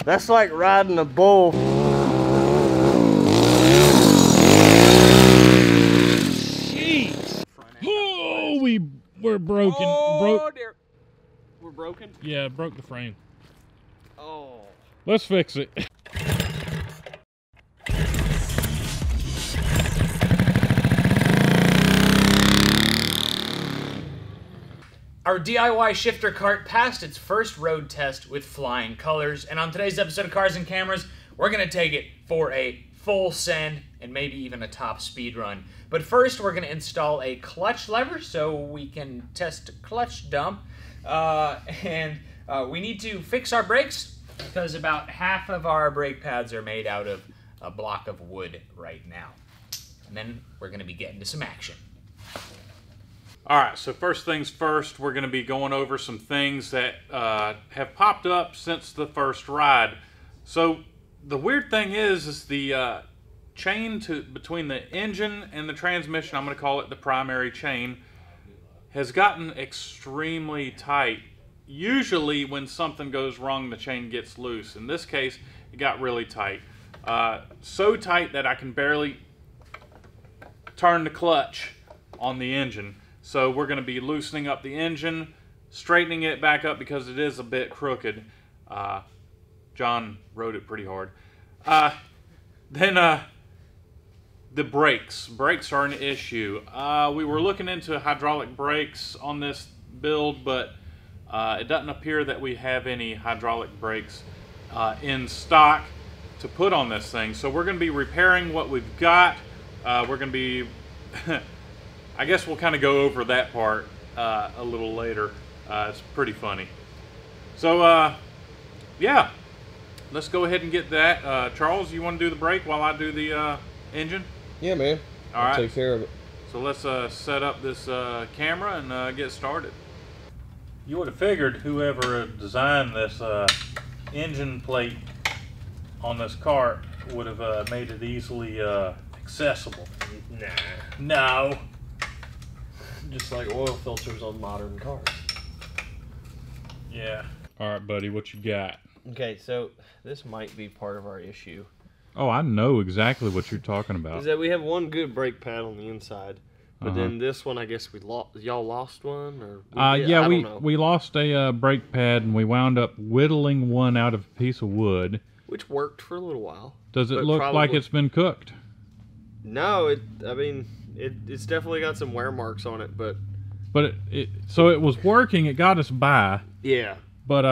That's like riding a bull. Jeez. Oh, we're broken. Oh, dear. We're broken? Yeah, broke the frame. Oh. Let's fix it. Our DIY shifter cart passed its first road test with flying colors, and on today's episode of Cars and Cameras, we're going to take it for a full send and maybe even a top speed run. But first, we're going to install a clutch lever so we can test clutch dump, and we need to fix our brakes because about half of our brake pads are made out of a block of wood right now. And then we're going to be getting to some action. All right, so first things first, we're going to be going over some things that have popped up since the first ride. So the weird thing is the chain between the engine and the transmission, I'm going to call it the primary chain, has gotten extremely tight. Usually when something goes wrong, the chain gets loose. In this case, it got really tight. So tight that I can barely turn the clutch on the engine. So we're going to be loosening up the engine, straightening it back up because it is a bit crooked. John rode it pretty hard. Then the brakes. Brakes are an issue. We were looking into hydraulic brakes on this build, but it doesn't appear that we have any hydraulic brakes in stock to put on this thing. So we're going to be repairing what we've got. We're going to be... I guess we'll kind of go over that part a little later. It's pretty funny. So, yeah, let's go ahead and get that. Charles, you want to do the brake while I do the engine? Yeah, man. I'll take care of it. So let's set up this camera and get started. You would have figured whoever designed this engine plate on this cart would have made it easily accessible. Nah. No. Just like oil filters on modern cars. Yeah. All right, buddy, what you got? Okay, so this might be part of our issue. Oh, I know exactly what you're talking about. Is that we have one good brake pad on the inside, but then this one, I guess we lost. Y'all lost one, or yeah, we lost a brake pad, and we wound up whittling one out of a piece of wood, which worked for a little while. Does it look like it's been cooked? No, I mean, it's definitely got some wear marks on it, but so it was working. It got us by. Yeah. But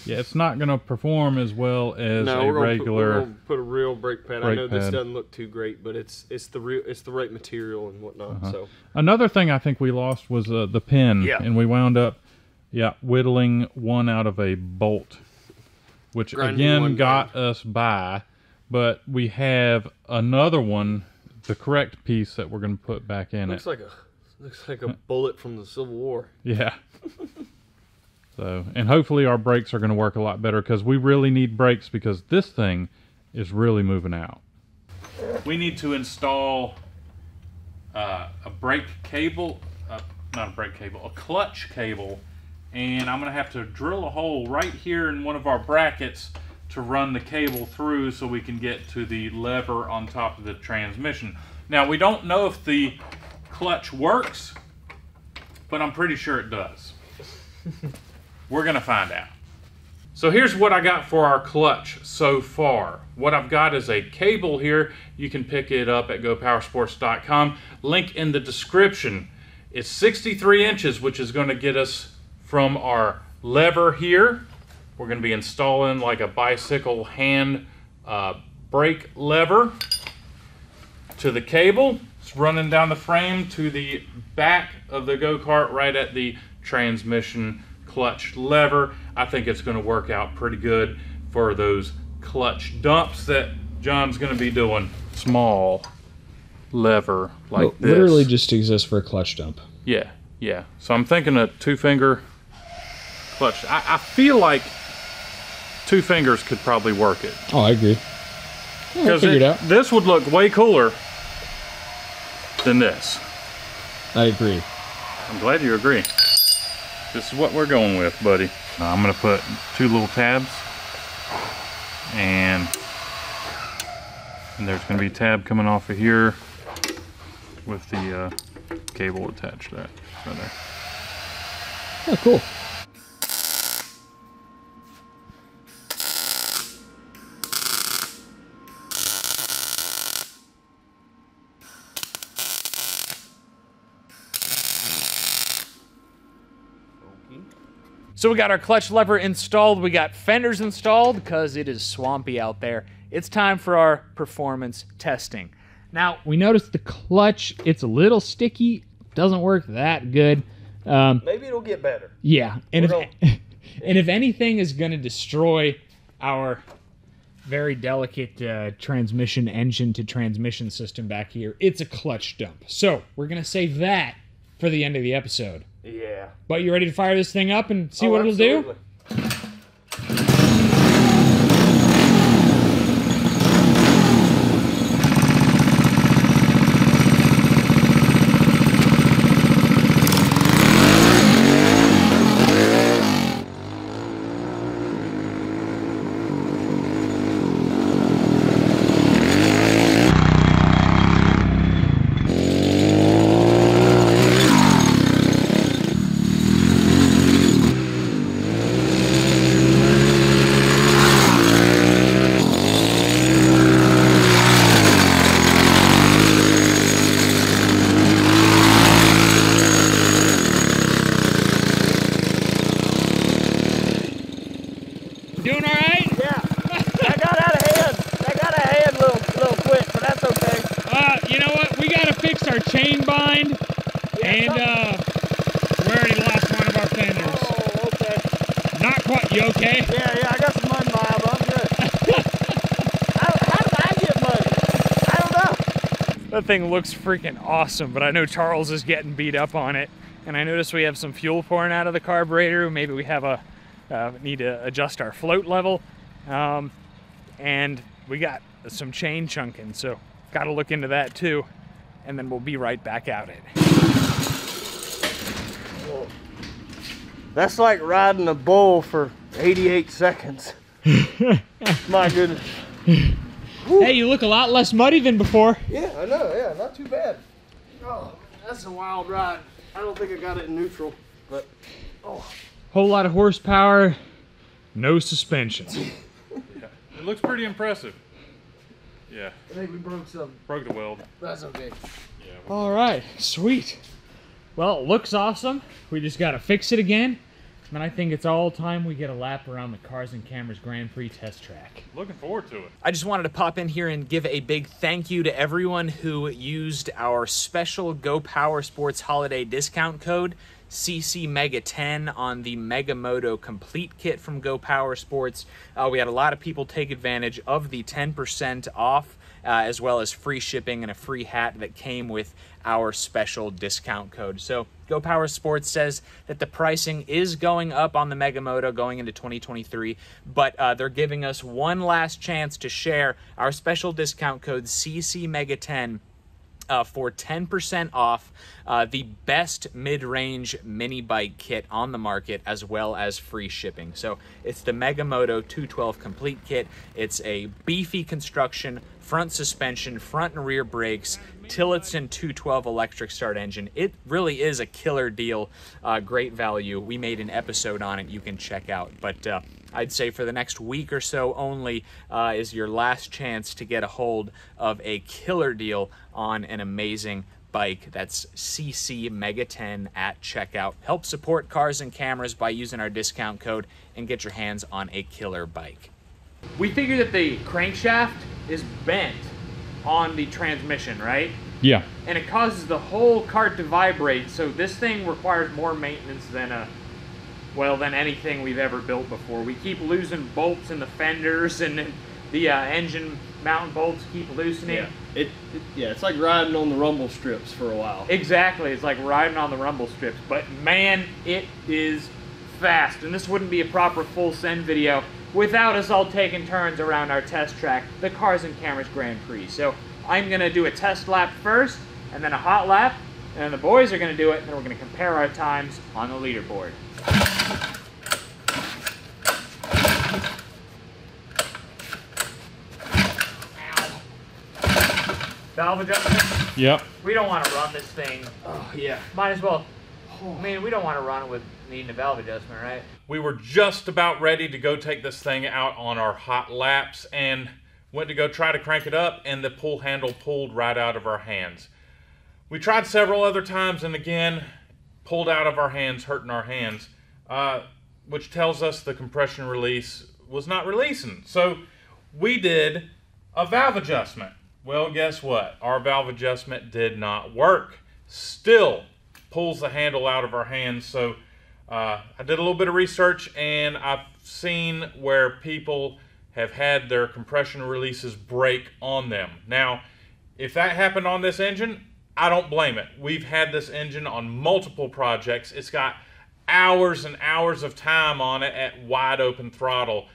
yeah, it's not gonna perform as well as a regular. We're gonna put a real brake pad. I know this doesn't look too great, but it's the right material and whatnot. So another thing I think we lost was the pin. Yeah. And we wound up whittling one out of a bolt, which again got us by. But we have another one, the correct piece that we're going to put back in it. Looks like a bullet from the Civil War. Yeah. So, and hopefully our brakes are going to work a lot better because we really need brakes because this thing is really moving out. We need to install a brake cable, not a brake cable, a clutch cable. And I'm going to have to drill a hole right here in one of our brackets to run the cable through so we can get to the lever on top of the transmission. Now, we don't know if the clutch works, but I'm pretty sure it does. We're gonna find out. So here's what I got for our clutch so far. What I've got is a cable here. You can pick it up at gopowersports.com. Link in the description. It's 63 inches, which is gonna get us from our lever here. We're going to be installing like a bicycle hand brake lever to the cable. It's running down the frame to the back of the go-kart right at the transmission clutch lever. I think it's going to work out pretty good for those clutch dumps that John's going to be doing. Small lever like this. Literally just exists for a clutch dump. Yeah, yeah. So I'm thinking a 2-finger clutch. I feel like 2 fingers could probably work it. Oh, I agree. Yeah, I figured out. This would look way cooler than this. I agree. I'm glad you agree. This is what we're going with, buddy. Now I'm going to put 2 little tabs and there's going to be a tab coming off of here with the cable attached to that right there. Oh, cool. So we got our clutch lever installed, we got fenders installed because it is swampy out there. It's time for our performance testing. Now, We noticed the clutch, it's a little sticky, doesn't work that good. Maybe it'll get better. Yeah, and We're and if anything is going to destroy our very delicate transmission engine to transmission system back here, it's a clutch dump. So we're going to save that for the end of the episode. Yeah. But you ready to fire this thing up and see what it'll do? Doing all right? Yeah. That got out of hand. That got out of hand a little quick, but that's okay. You know what? We got to fix our chain bind, and we already lost one of our fenders. Oh, okay. Not quite. You okay? Yeah, I got some mud in my eye, but I'm good. How did I get muddy? I don't know. that thing looks freaking awesome, but I know Charles is getting beat up on it. And I noticed we have some fuel pouring out of the carburetor. Maybe we have a need to adjust our float level. And we got some chain chunking, so got to look into that too. And then we'll be right back at it. That's like riding a bull for 88 seconds. My goodness. Hey, you look a lot less muddy than before. Yeah, I know. Yeah, not too bad. Oh, that's a wild ride. I don't think I got it in neutral, but oh. Whole lot of horsepower, no suspension. Yeah. It looks pretty impressive. Yeah. I think we broke something. Broke the weld. That's okay. Yeah. All right, sweet. Well, it looks awesome. We just got to fix it again. And I think it's all time we get a lap around the Cars and Cameras Grand Prix test track. Looking forward to it. I just wanted to pop in here and give a big thank you to everyone who used our special Go Power Sports holiday discount code CCMEGA10 on the Megamoto Complete Kit from Go Power Sports. We had a lot of people take advantage of the 10% off, as well as free shipping and a free hat that came with our special discount code. So Go Power Sports says that the pricing is going up on the Megamoto going into 2023, but they're giving us one last chance to share our special discount code CCMEGA10 for 10% off the best mid-range mini bike kit on the market, as well as free shipping. So it's the Megamoto 212 Complete Kit. It's a beefy construction, front suspension, front and rear brakes, Tillotson 212 electric start engine. It really is a killer deal, great value. We made an episode on it you can check out, but I'd say for the next week or so only is your last chance to get a hold of a killer deal on an amazing bike. That's CC Mega 10 at checkout. Help support Cars and Cameras by using our discount code and get your hands on a killer bike. We figure that the crankshaft is bent on the transmission, right? Yeah. And it causes the whole cart to vibrate, so this thing requires more maintenance than than anything we've ever built before. We keep losing bolts in the fenders, and the engine mounting bolts keep loosening. Yeah. It's like riding on the rumble strips for a while. Exactly, it's like riding on the rumble strips, but man, it is fast. And this wouldn't be a proper full send video without us all taking turns around our test track, the Cars and Cameras Grand Prix. So I'm gonna do a test lap first, and then a hot lap, and then the boys are gonna do it, and then we're gonna compare our times on the leaderboard. valve adjustment. Yep. We don't want to run this thing. Oh, yeah. Might as well. I mean, we don't want to run it with needing a valve adjustment, right? We were just about ready to go take this thing out on our hot laps and went to go try to crank it up, and the pull handle pulled right out of our hands. We tried several other times, and again, pulled out of our hands, hurting our hands, which tells us the compression release was not releasing. So we did a valve adjustment. Well, guess what? Our valve adjustment did not work. Still pulls the handle out of our hands. So I did a little bit of research, and I've seen where people have had their compression releases break on them. Now, if that happened on this engine, I don't blame it. We've had this engine on multiple projects. It's got hours and hours of time on it at wide open throttle.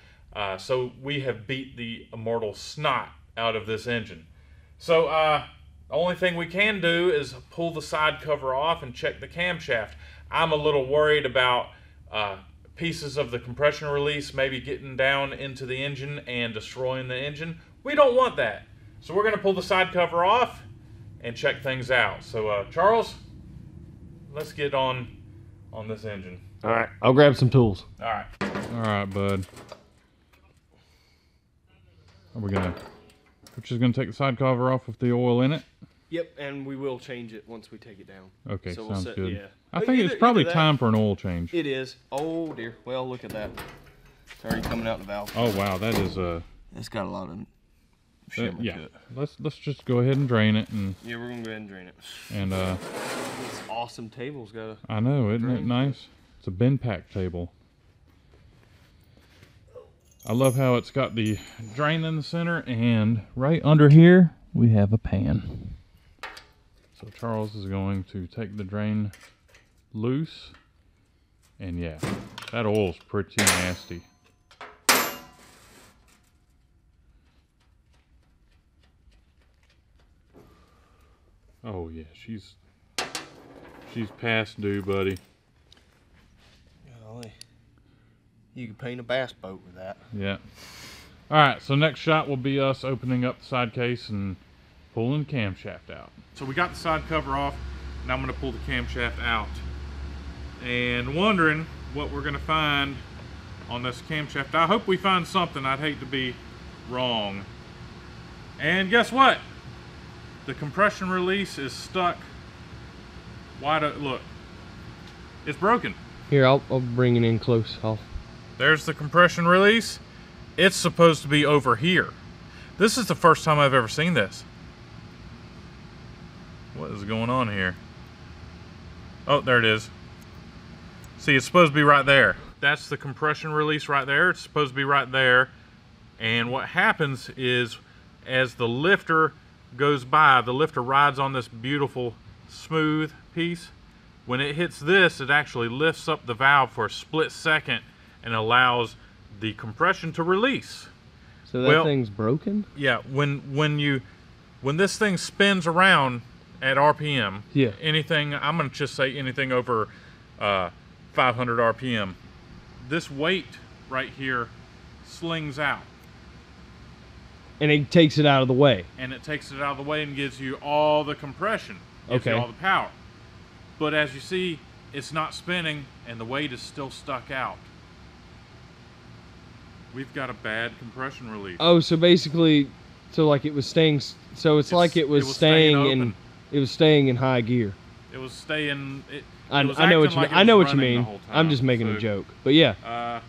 So we have beat the immortal snot out of this engine. So the only thing we can do is pull the side cover off and check the camshaft. I'm a little worried about pieces of the compression release maybe getting down into the engine and destroying the engine. We don't want that. So we're going to pull the side cover off and check things out. So Charles, let's get on this engine. All right, I'll grab some tools. All right. All right, bud. We're just gonna take the side cover off with the oil in it. Yep, and we will change it once we take it down. Okay, so sounds good. Yeah. I think it's probably time for an oil change. It is. Oh dear. Well, look at that. It's already coming out the valve. Oh wow, that is It's got a lot of shimmer yeah. to it. Let's just go ahead and drain it and. Yeah, we're gonna go ahead and drain it. And This awesome table's got a. I know, isn't it nice? It's a bin pack table. I love how it's got the drain in the center, and right under here we have a pan. So Charles is going to take the drain loose, and yeah, that oil's pretty nasty. Oh yeah, she's past due, buddy. Golly. You can paint a bass boat with that. Yeah. Alright, so next shot will be us opening up the side case and pulling the camshaft out. So we got the side cover off, now I'm going to pull the camshaft out. And wondering what we're going to find on this camshaft. I hope we find something. I'd hate to be wrong. And guess what? The compression release is stuck wide open. Look, it's broken. Here, I'll bring it in close. There's the compression release. It's supposed to be over here. This is the first time I've ever seen this. What is going on here? Oh, there it is. See, it's supposed to be right there. That's the compression release right there. It's supposed to be right there. And what happens is, as the lifter goes by, the lifter rides on this beautiful smooth piece. When it hits this, it actually lifts up the valve for a split second and allows the compression to release. So that thing's broken? Yeah, when this thing spins around at RPM, yeah, anything, I'm gonna just say anything over 500 RPM, this weight right here slings out. And it takes it out of the way. And it takes it out of the way and gives you all the compression, gives you all the power. But as you see, it's not spinning and the weight is still stuck out. We've got a bad compression release. Oh, so basically, like it was staying. So it's like it was staying in high gear. It was staying. I know what you mean. I know what you mean. I'm just making a joke, but yeah.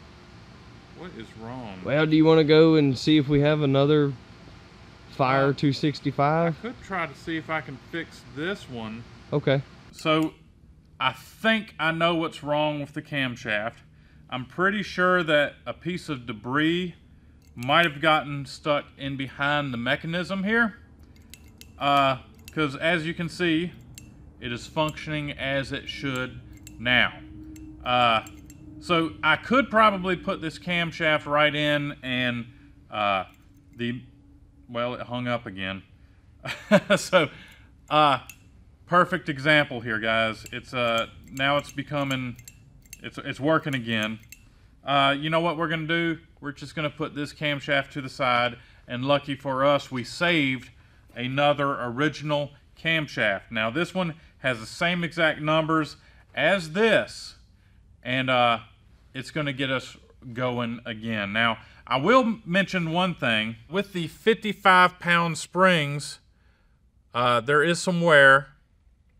What is wrong? Well, do you want to go and see if we have another Fire 265? I could try to see if I can fix this one. Okay. So, I think I know what's wrong with the camshaft. I'm pretty sure that a piece of debris might have gotten stuck in behind the mechanism here. Because as you can see, it is functioning as it should now. So I could probably put this camshaft right in and well, it hung up again. So, perfect example here, guys. It's now it's becoming, it's working again. You know what we're gonna do? We're just gonna put this camshaft to the side, and lucky for us, we saved another original camshaft. Now this one has the same exact numbers as this, and it's going to get us going again. Now I will mention one thing. With the 55-pound springs, there is some wear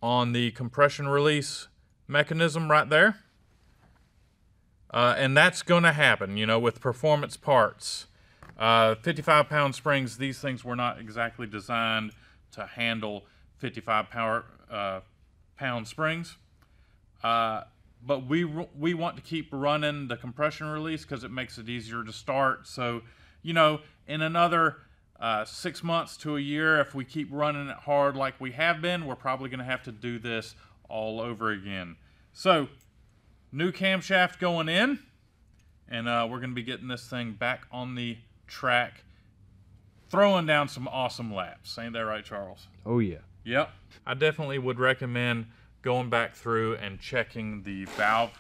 on the compression release mechanism right there. And that's going to happen, you know, with performance parts. 55-pound springs, these things were not exactly designed to handle 55-pound springs. But we want to keep running the compression release because it makes it easier to start. So, you know, in another 6 months to a year, if we keep running it hard like we have been, we're probably going to have to do this all over again. So, new camshaft going in, and we're going to be getting this thing back on the track, throwing down some awesome laps. Ain't that right, Charles? Oh, yeah. Yep. I definitely would recommend going back through and checking the valve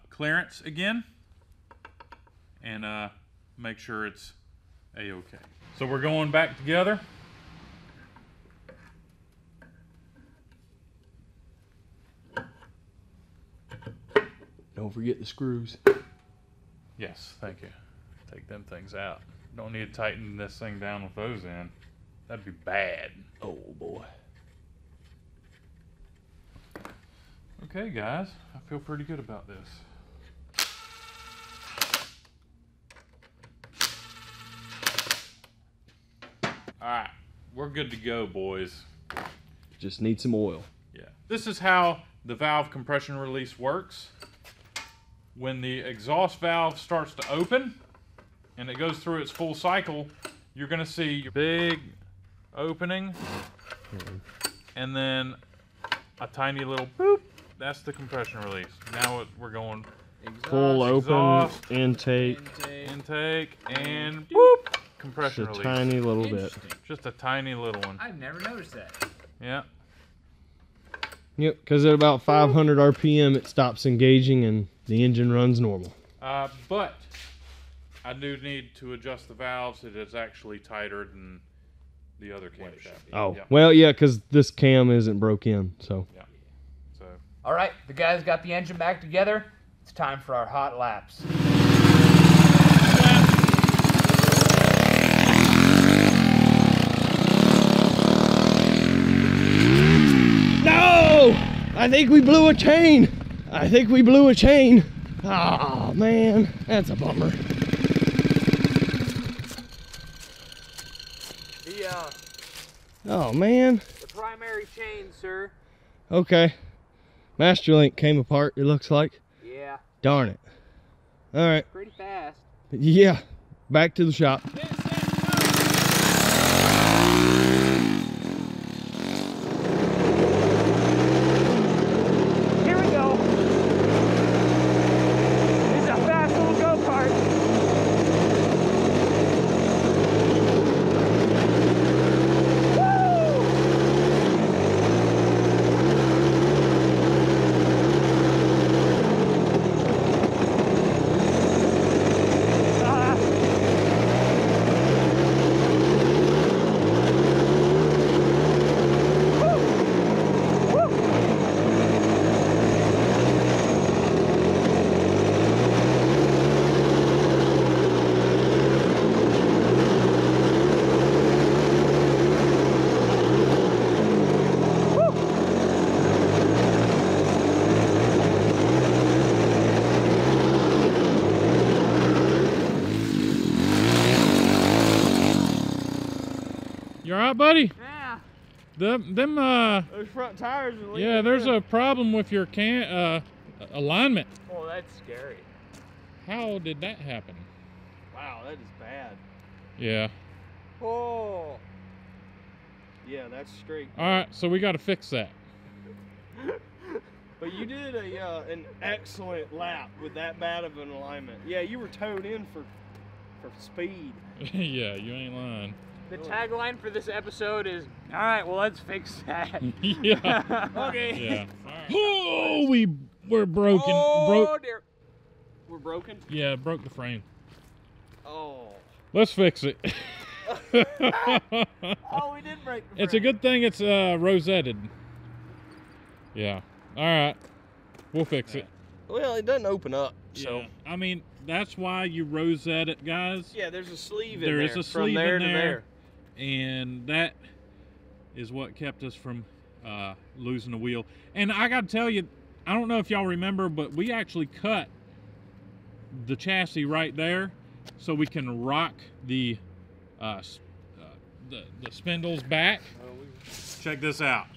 clearance again, and make sure it's a-okay. So we're going back together. Don't forget the screws. Yes, thank you. Take them things out. Don't need to tighten this thing down with those in. That'd be bad. Oh, boy. Okay, guys. I feel pretty good about this. Alright, we're good to go, boys. Just need some oil. Yeah. This is how the valve compression release works. When the exhaust valve starts to open and it goes through its full cycle, you're going to see your big opening and then a tiny little boop. That's the compression release. Now we're going Full open, intake, and boop. Compression just a release. tiny little bit. Just a tiny little one. I've never noticed that. Yeah. Yep, because at about 500 RPM it stops engaging and the engine runs normal. But I do need to adjust the valves. It is actually tighter than the other camshaft. Oh, yeah. well, yeah, because this cam isn't broke in, so. Yeah. So. All right, the guys got the engine back together. It's time for our hot laps. No! I think we blew a chain. I think we blew a chain. Oh, man, that's a bummer. Oh, man. The primary chain, sir. Okay. Master link came apart, it looks like. Yeah. Darn it. All right. Pretty fast. Yeah. Back to the shop. Here we go. This is a fast little go-kart. You alright, buddy? Yeah. Those front tires are Yeah, there's a problem with your alignment. Oh, that's scary. How did that happen? Wow, that is bad. Yeah. Oh. Yeah, that's straight. Alright, so we gotta fix that. But you did an excellent lap with that bad of an alignment. Yeah, you were towed in for speed. Yeah, you ain't lying. The tagline for this episode is, all right, well, let's fix that. Yeah. Okay. Yeah. Right. Oh, we're broken. Oh, dear. We're broken? Yeah, broke the frame. Oh. Let's fix it. Oh, we did break the frame. It's a good thing it's rosetted. Yeah. All right. We'll fix it. Well, it doesn't open up, so. Yeah. I mean, that's why you rosette it, guys. Yeah, there's a sleeve in There there. is a from sleeve there in to there. there. And that is what kept us from losing the wheel. And I gotta tell you, I don't know if y'all remember, but we actually cut the chassis right there so we can rock the spindles back. Check this out.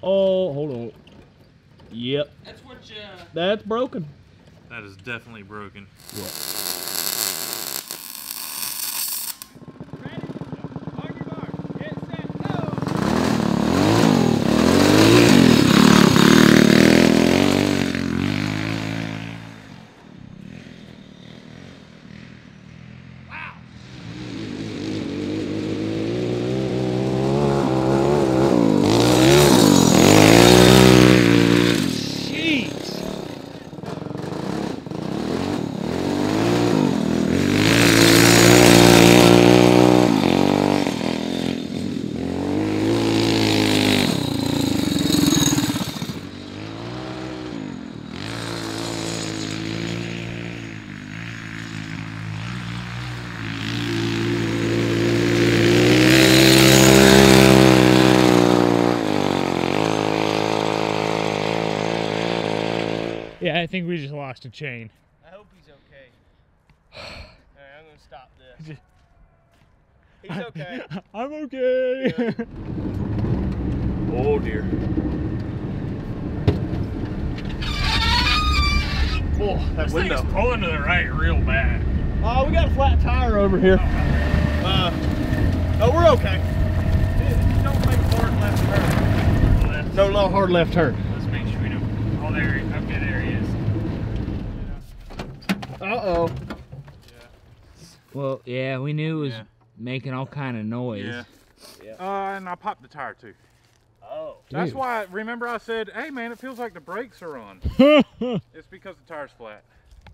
Oh, hold on. Yep. That's what That's broken. That is definitely broken. Yeah, I think we just lost a chain. I hope he's okay. Alright, I'm gonna stop this. He's okay. I'm okay. Oh dear. Oh, that This window. thing's pulling to the right real bad. Oh, we got a flat tire over here. Oh, we're okay. Don't make hard left turn. No hard left turn. Let's make sure we don't. Oh, there. Okay, there he is. Uh-oh. Well, yeah, we knew it was Yeah. making all kind of noise. Yeah. And I popped the tire too. Oh. That's Dude. why, remember I said, hey man, it feels like the brakes are on. It's because the tire's flat.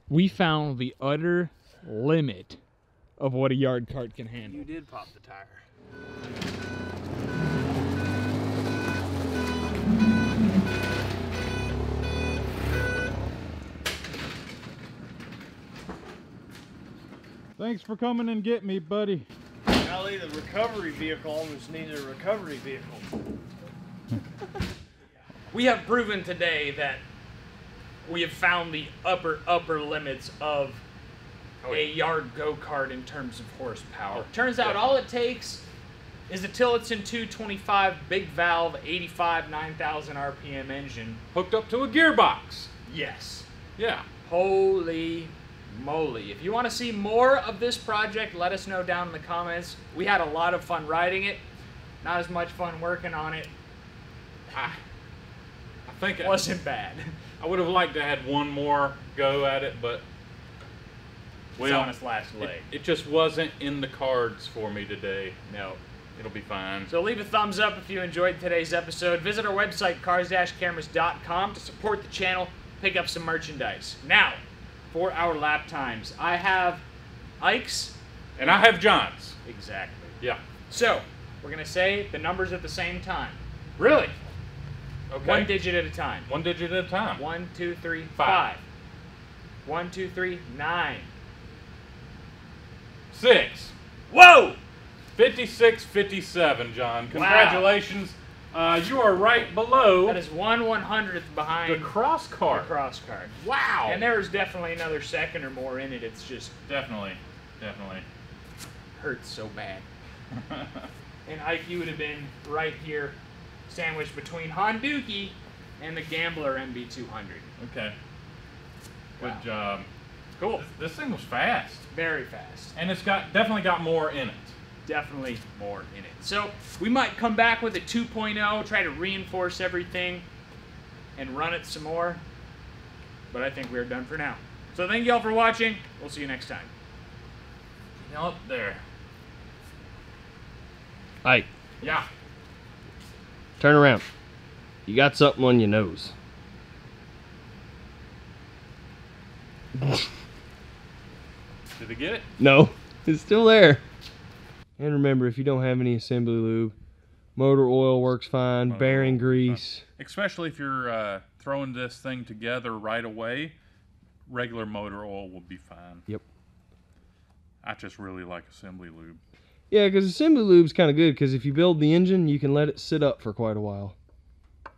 We found the utter limit of what a yard cart can handle. You did pop the tire. Thanks for coming and get me, buddy. Golly, the recovery vehicle almost needed a recovery vehicle. We have proven today that we have found the upper limits of a yard go-kart in terms of horsepower. Turns out all it takes is a Tillotson 225 big valve 85 9,000 RPM engine. Hooked up to a gearbox. Yes. Yeah. Holy moly. If you want to see more of this project, let us know down in the comments. We had a lot of fun riding it. Not as much fun working on it. I think It wasn't bad. I would have liked to have had one more go at it, but It's on its last leg. it just wasn't in the cards for me today. No. It'll be fine. So leave a thumbs up if you enjoyed today's episode. Visit our website, CarsandCameras.com, to support the channel, pick up some merchandise. Now, for our lap times, I have Ike's. And I have John's. Exactly. Yeah. So, we're going to say the numbers at the same time. Really? Okay. One digit at a time. One digit at a time. 1, 2, 3, 5. 5. 1, 2, 3, 9. 6. Whoa! 56, 57, John. Congratulations. You are right below That is 1/100th behind the cross the cart. cross cart. Wow. And there is definitely another second or more in it. It's just Definitely. Definitely. hurts so bad. And Ike, you would have been right here, sandwiched between Honduki and the Gambler MB200. Okay. Good Wow. job. Cool. This thing was fast. Very fast. And it's definitely got more in it. Definitely more in it. So we might come back with a 2.0, try to reinforce everything and run it some more. But I think we're done for now. So thank you all for watching. We'll see you next time. Up there. Ike, Yeah. turn around. You got something on your nose. Did they get it? No. It's still there. And remember, if you don't have any assembly lube, motor oil works fine, bearing grease. Especially if you're throwing this thing together right away, regular motor oil will be fine. Yep. I just really like assembly lube. Yeah, because assembly lube's kind of good, because if you build the engine, you can let it sit up for quite a while.